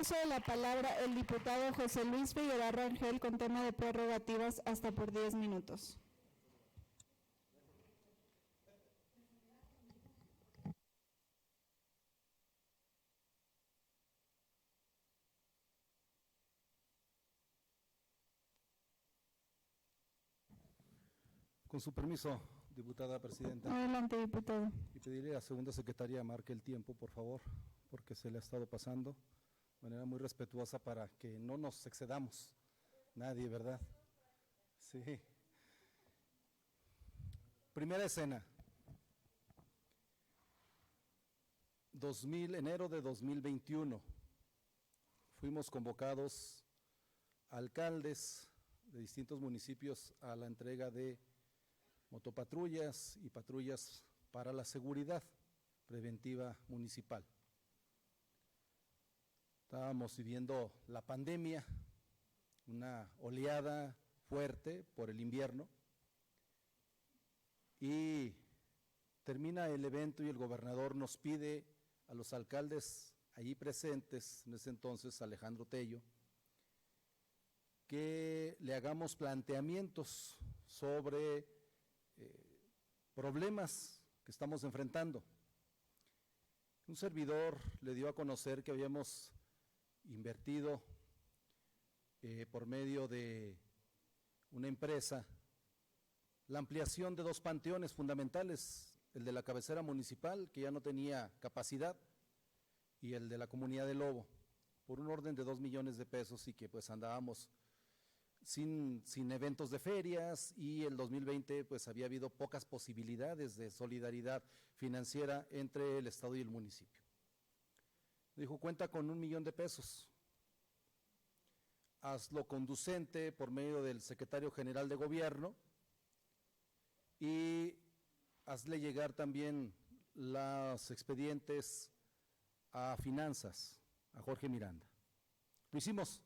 Uso de la palabra el diputado José Luis Figueroa Rangel con tema de prerrogativas hasta por 10 minutos. Con su permiso, diputada presidenta. Adelante, diputado. Y pedirle a la segunda secretaria marque el tiempo, por favor, porque se le ha estado pasando de manera muy respetuosa para que no nos excedamos. Nadie, ¿verdad? Sí. Primera escena. Enero de 2021. Fuimos convocados alcaldes de distintos municipios a la entrega de motopatrullas y patrullas para la seguridad preventiva municipal. Estábamos viviendo la pandemia, una oleada fuerte por el invierno, y termina el evento y el gobernador nos pide a los alcaldes allí presentes, en ese entonces Alejandro Tello, que le hagamos planteamientos sobre problemas que estamos enfrentando. Un servidor le dio a conocer que habíamos invertido por medio de una empresa la ampliación de 2 panteones fundamentales, el de la cabecera municipal, que ya no tenía capacidad, y el de la comunidad de Lobo, por un orden de 2 millones de pesos, y que pues andábamos sin eventos de ferias, y el 2020 pues había habido pocas posibilidades de solidaridad financiera entre el Estado y el municipio. Dijo, cuenta con 1 millón de pesos, hazlo conducente por medio del secretario general de gobierno y hazle llegar también los expedientes a finanzas, a Jorge Miranda. Lo hicimos.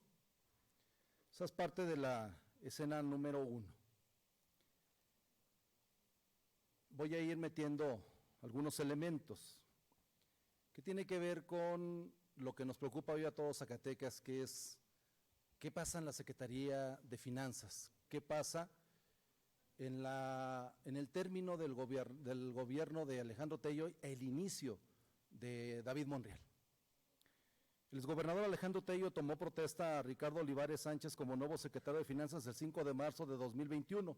Esa es parte de la escena número 1. Voy a ir metiendo algunos elementos que tiene que ver con lo que nos preocupa hoy a todos Zacatecas, que es qué pasa en la Secretaría de Finanzas, qué pasa en el término del gobierno de Alejandro Tello, el inicio de David Monreal. El exgobernador Alejandro Tello tomó protesta a Ricardo Olivares Sánchez como nuevo secretario de Finanzas el 5 de marzo de 2021.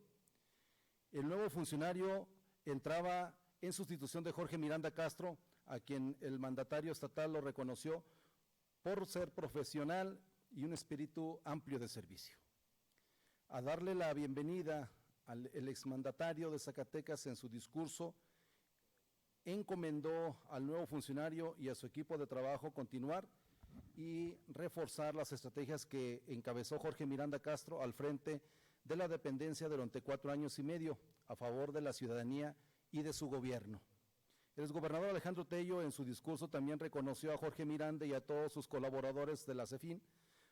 El nuevo funcionario entraba en sustitución de Jorge Miranda Castro, a quien el mandatario estatal lo reconoció por ser profesional y un espíritu amplio de servicio. A darle la bienvenida el exmandatario de Zacatecas, en su discurso encomendó al nuevo funcionario y a su equipo de trabajo continuar y reforzar las estrategias que encabezó Jorge Miranda Castro al frente de la dependencia durante 4 años y medio a favor de la ciudadanía y de su gobierno. El exgobernador Alejandro Tello en su discurso también reconoció a Jorge Miranda y a todos sus colaboradores de la CEFIN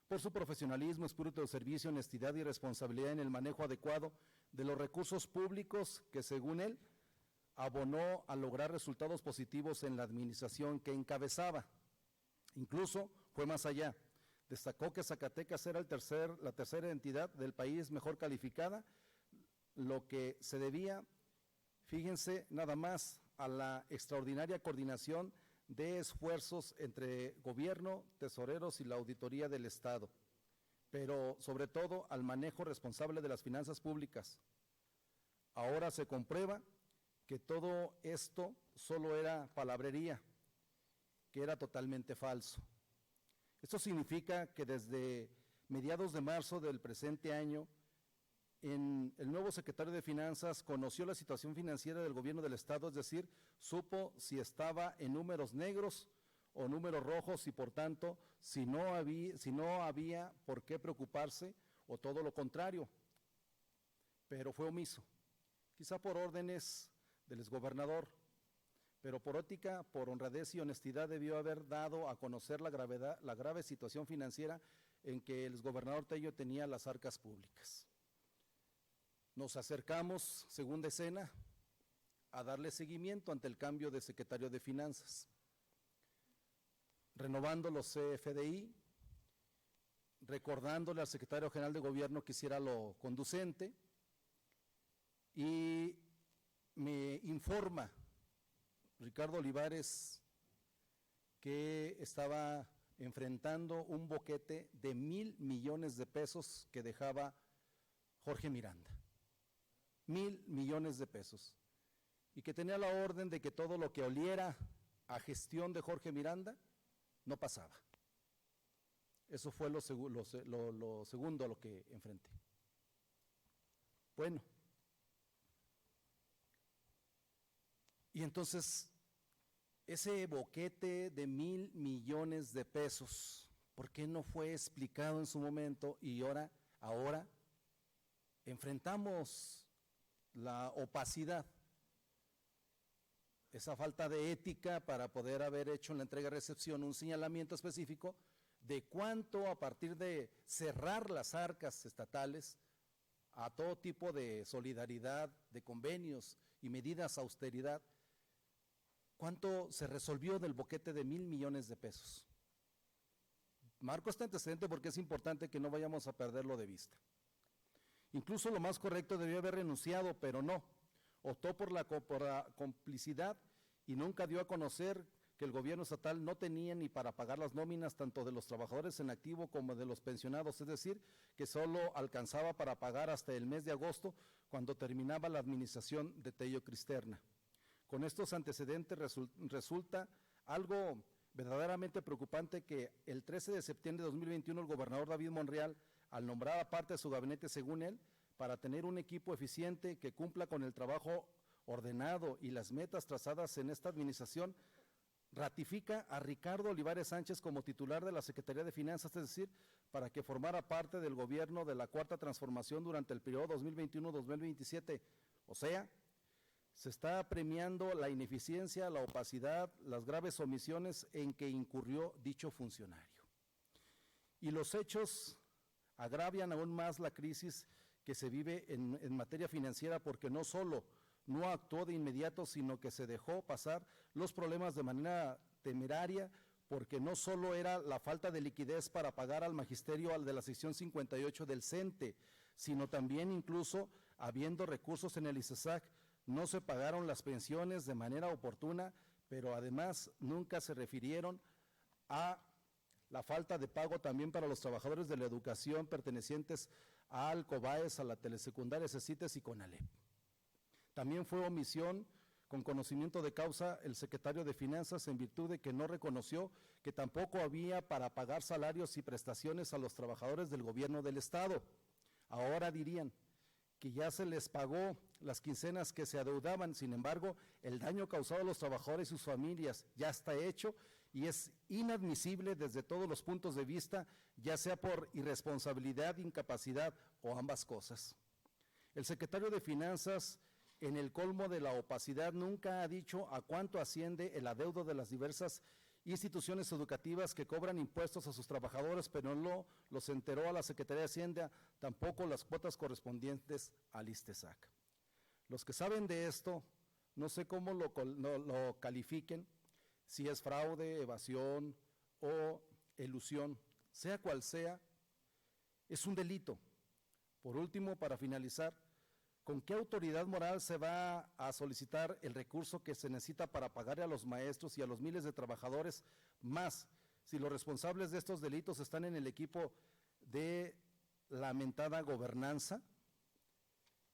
por su profesionalismo, espíritu de servicio, honestidad y responsabilidad en el manejo adecuado de los recursos públicos que, según él, abonó a lograr resultados positivos en la administración que encabezaba. Incluso fue más allá. Destacó que Zacatecas era la tercera entidad del país mejor calificada, lo que se debía, fíjense, nada más a la extraordinaria coordinación de esfuerzos entre gobierno, tesoreros y la auditoría del Estado, pero sobre todo al manejo responsable de las finanzas públicas. Ahora se comprueba que todo esto solo era palabrería, que era totalmente falso. Esto significa que desde mediados de marzo del presente año, el nuevo secretario de Finanzas conoció la situación financiera del gobierno del Estado, es decir, supo si estaba en números negros o números rojos y por tanto si no había por qué preocuparse o todo lo contrario, pero fue omiso, quizá por órdenes del exgobernador, pero por ética, por honradez y honestidad debió haber dado a conocer la grave situación financiera en que el exgobernador Tello tenía las arcas públicas. Nos acercamos, segunda escena, a darle seguimiento ante el cambio de secretario de Finanzas, renovando los CFDI, recordándole al secretario general de gobierno que hiciera lo conducente, y me informa Ricardo Olivares que estaba enfrentando un boquete de 1,000 millones de pesos que dejaba Jorge Miranda. 1,000 millones de pesos. Y que tenía la orden de que todo lo que oliera a gestión de Jorge Miranda no pasaba. Eso fue lo segundo a lo que enfrenté. Bueno. Y entonces, ese boquete de 1,000 millones de pesos, ¿por qué no fue explicado en su momento? Y ahora enfrentamos la opacidad, esa falta de ética para poder haber hecho en la entrega-recepción un señalamiento específico de cuánto, a partir de cerrar las arcas estatales a todo tipo de solidaridad, de convenios y medidas de austeridad, cuánto se resolvió del boquete de 1,000 millones de pesos. Marco este antecedente porque es importante que no vayamos a perderlo de vista. Incluso lo más correcto debió haber renunciado, pero no. Optó por la complicidad y nunca dio a conocer que el gobierno estatal no tenía ni para pagar las nóminas tanto de los trabajadores en activo como de los pensionados, es decir, que solo alcanzaba para pagar hasta el mes de agosto, cuando terminaba la administración de Tello Cristerna. Con estos antecedentes resulta algo verdaderamente preocupante que el 13 de septiembre de 2021 el gobernador David Monreal, al nombrar a parte de su gabinete, según él, para tener un equipo eficiente que cumpla con el trabajo ordenado y las metas trazadas en esta administración, ratifica a Ricardo Olivares Sánchez como titular de la Secretaría de Finanzas, es decir, para que formara parte del gobierno de la Cuarta Transformación durante el periodo 2021-2027. O sea, se está premiando la ineficiencia, la opacidad, las graves omisiones en que incurrió dicho funcionario. Y los hechos agravian aún más la crisis que se vive en materia financiera, porque no solo no actuó de inmediato, sino que se dejó pasar los problemas de manera temeraria, porque no solo era la falta de liquidez para pagar al magisterio al de la sección 58 del CENTE, sino también incluso habiendo recursos en el ICESAC, no se pagaron las pensiones de manera oportuna, pero además nunca se refirieron a la falta de pago también para los trabajadores de la educación pertenecientes al COBAES, a la telesecundaria, CECITES y CONALEP. También fue omisión con conocimiento de causa el secretario de Finanzas, en virtud de que no reconoció que tampoco había para pagar salarios y prestaciones a los trabajadores del gobierno del Estado. Ahora dirían que ya se les pagó las quincenas que se adeudaban, sin embargo, el daño causado a los trabajadores y sus familias ya está hecho y es inadmisible desde todos los puntos de vista, ya sea por irresponsabilidad, incapacidad o ambas cosas. El secretario de Finanzas, en el colmo de la opacidad, nunca ha dicho a cuánto asciende el adeudo de las diversas instituciones educativas que cobran impuestos a sus trabajadores, pero no los enteró a la Secretaría de Hacienda, tampoco las cuotas correspondientes al ISTESAC. Los que saben de esto, no sé cómo lo califiquen, si es fraude, evasión o elusión, sea cual sea, es un delito. Por último, para finalizar, ¿con qué autoridad moral se va a solicitar el recurso que se necesita para pagarle a los maestros y a los miles de trabajadores más, si los responsables de estos delitos están en el equipo de la mentada gobernanza?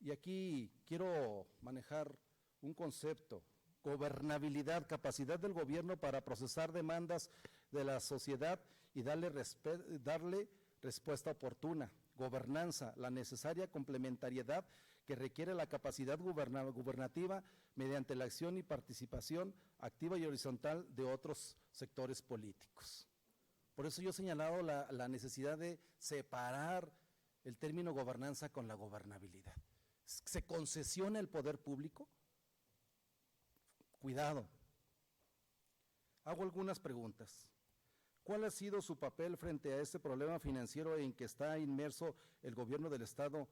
Y aquí quiero manejar un concepto: gobernabilidad, capacidad del gobierno para procesar demandas de la sociedad y darle respuesta oportuna. Gobernanza, la necesaria complementariedad que requiere la capacidad gubernativa mediante la acción y participación activa y horizontal de otros sectores políticos. Por eso yo he señalado la necesidad de separar el término gobernanza con la gobernabilidad. ¿Se concesiona el poder público? Cuidado. Hago algunas preguntas. ¿Cuál ha sido su papel frente a este problema financiero en que está inmerso el gobierno del Estado?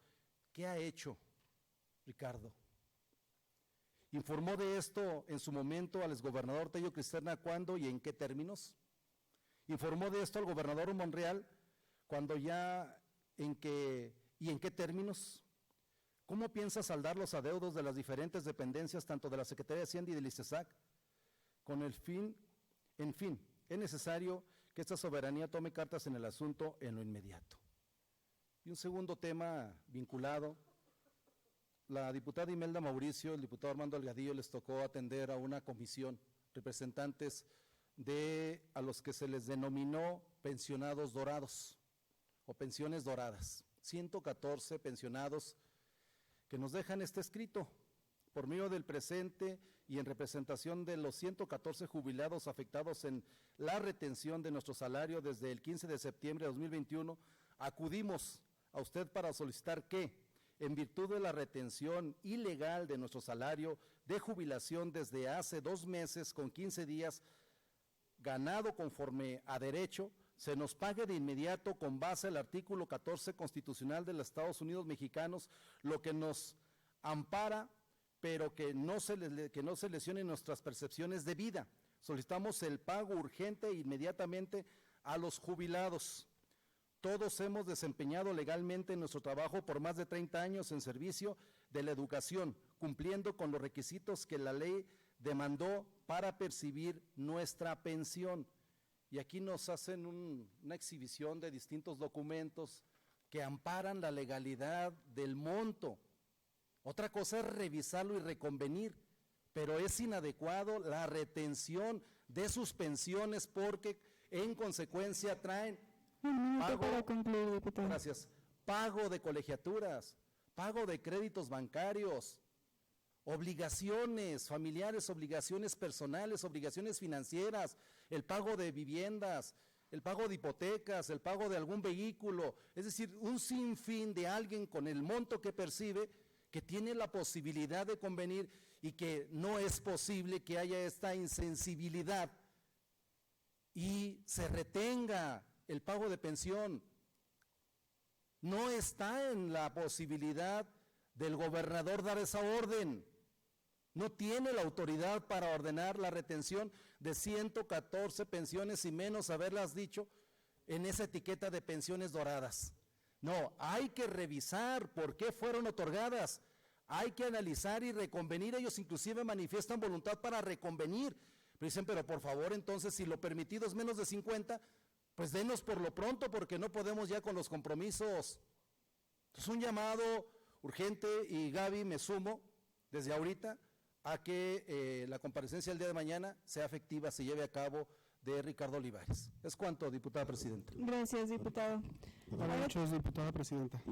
¿Qué ha hecho, Ricardo? ¿Informó de esto en su momento al exgobernador Tello Cristerna cuándo y en qué términos? ¿Informó de esto al gobernador Monreal ¿Cuándo ya? ¿En qué términos? ¿Cómo piensa saldar los adeudos de las diferentes dependencias, tanto de la Secretaría de Hacienda y del ISTESAC? En fin, es necesario que esta soberanía tome cartas en el asunto en lo inmediato. Y un segundo tema vinculado, la diputada Imelda Mauricio, el diputado Armando Delgadillo les tocó atender a una comisión, representantes a los que se les denominó pensionados dorados o pensiones doradas, 114 pensionados que nos dejan este escrito por medio del presente y en representación de los 114 jubilados afectados en la retención de nuestro salario desde el 15 de septiembre de 2021, acudimos a usted para solicitar que, en virtud de la retención ilegal de nuestro salario de jubilación desde hace 2 meses con 15 días, ganado conforme a derecho, se nos pague de inmediato con base al artículo 14 constitucional de los Estados Unidos mexicanos, lo que nos ampara, pero que no se lesionen nuestras percepciones de vida. Solicitamos el pago urgente e inmediatamente a los jubilados. Todos hemos desempeñado legalmente nuestro trabajo por más de 30 años en servicio de la educación, cumpliendo con los requisitos que la ley demandó para percibir nuestra pensión. Y aquí nos hacen una exhibición de distintos documentos que amparan la legalidad del monto. Otra cosa es revisarlo y reconvenir, pero es inadecuado la retención de sus pensiones porque en consecuencia traen para concluir, diputado. Gracias. Pago de colegiaturas, pago de créditos bancarios, obligaciones familiares, obligaciones personales, obligaciones financieras, el pago de viviendas, el pago de hipotecas, el pago de algún vehículo, es decir, un sinfín de alguien con el monto que percibe que tiene la posibilidad de convenir y que no es posible que haya esta insensibilidad y se retenga el pago de pensión. No está en la posibilidad del gobernador dar esa orden. No tiene la autoridad para ordenar la retención de 114 pensiones y menos haberlas dicho en esa etiqueta de pensiones doradas. No, hay que revisar por qué fueron otorgadas, hay que analizar y reconvenir. Ellos inclusive manifiestan voluntad para reconvenir, pero dicen, pero por favor, entonces si lo permitido es menos de 50, pues denos por lo pronto porque no podemos ya con los compromisos. Es un llamado urgente y Gaby, me sumo desde ahorita a que la comparecencia el día de mañana sea efectiva, se lleve a cabo de Ricardo Olivares. Es cuanto, diputada presidenta. Gracias, diputado. Buenas noches, diputada presidenta.